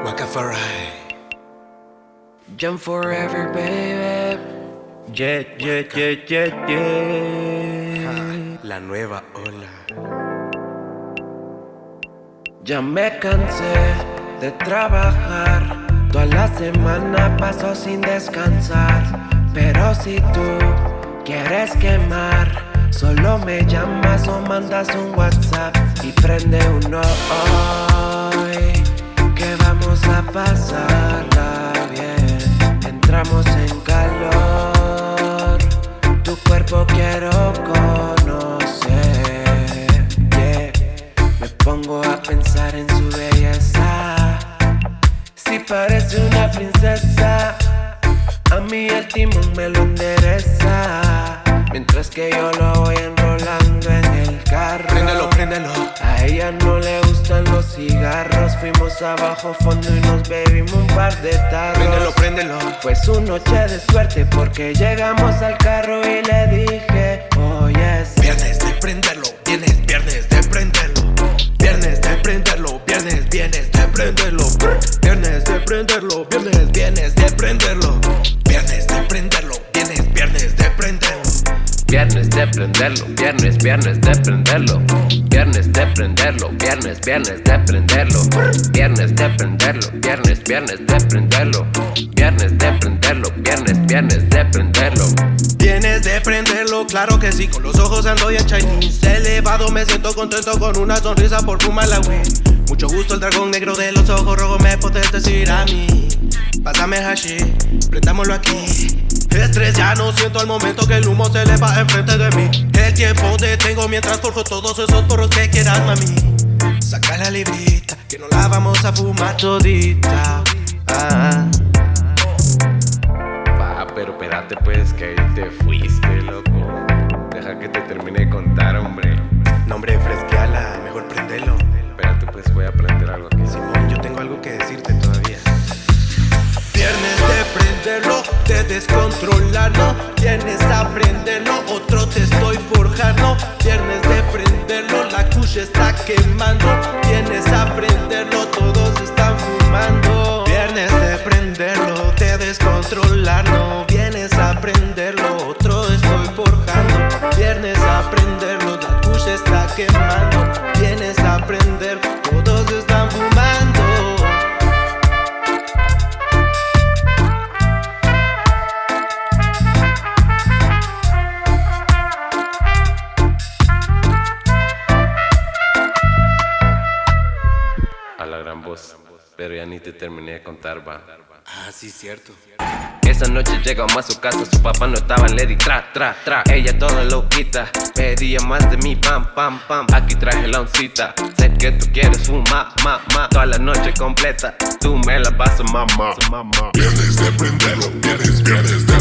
Wakafarai. Jump forever, baby. Yeah, yeah, yeah, yeah, yeah. La nueva ola. Ya me cansé de trabajar, toda la semana paso sin descansar. Pero si tú quieres quemar, solo me llamas o mandas un WhatsApp y prende uno hoy, que vamos a pasarla bien. Entramos en calor, tu cuerpo quiero conocer, yeah. Me pongo a pensar en su belleza, si parece una princesa. A mí el timón me lo endereza, mientras que yo lo voy enrolando en el carro. Préndelo, préndelo. A ella no le gustan los cigarros. Fuimos abajo fondo y nos bebimos un par de tarros. Préndelo, préndelo. Fue su noche de suerte porque llegamos al carro y le dije, oh yes. Viernes de prenderlo, viernes de prenderlo. Viernes de prenderlo, viernes de prenderlo. Viernes de prenderlo, viernes de prenderlo. Viernes de prenderlo, viernes de prenderlo. Viernes de prenderlo, viernes de prenderlo. Viernes de prenderlo, viernes de prenderlo. Viernes de prenderlo, viernes de prenderlo. Viernes de prenderlo, viernes de prenderlo. Tienes de prenderlo, claro que sí. Con los ojos ando ya Chinese. Elevado me siento contento con una sonrisa por fumar la weed. Mucho gusto, el dragón negro de los ojos rojos me puedes decir a mí. Pásame el hashi, prendámoslo aquí. Estrés ya no siento al momento que el humo se eleva enfrente de mí. El tiempo detengo mientras forjo todos esos porros que quieras, mami. Saca la librita, que no la vamos a fumar todita. Pa, pero espérate pues, que ahí te fuiste, loco. Deja que te termine de contar, hombre. No, hombre, fresqueala, mejor prendelo. Espérate pues, voy a aprender algo aquí. Simón, yo tengo algo que decirte todavía. Viernes de prenderlo, de descontrolarlo. Vienes a prenderlo, otro te estoy forjando. Viernes de prenderlo, la kush está quemando. Vienes a prenderlo, todos están fumando. Viernes de prenderlo, de descontrolarlo. Vienes a prenderlo, otro estoy forjando. Viernes a prenderlo, la kush está quemando. Vienes a prender, todos están fumando. A la gran voz, pero ya ni te terminé de contar, va. Ah, sí, cierto. Esa noche llegamos a su casa, su papá no estaba, le di tra. Ella toda loquita, pedía más de mí, pam. Aquí traje la oncita, sé que tú quieres fumar, toda la noche completa, tú me la pasas, mamá. Viernes de prenderlo, viernes de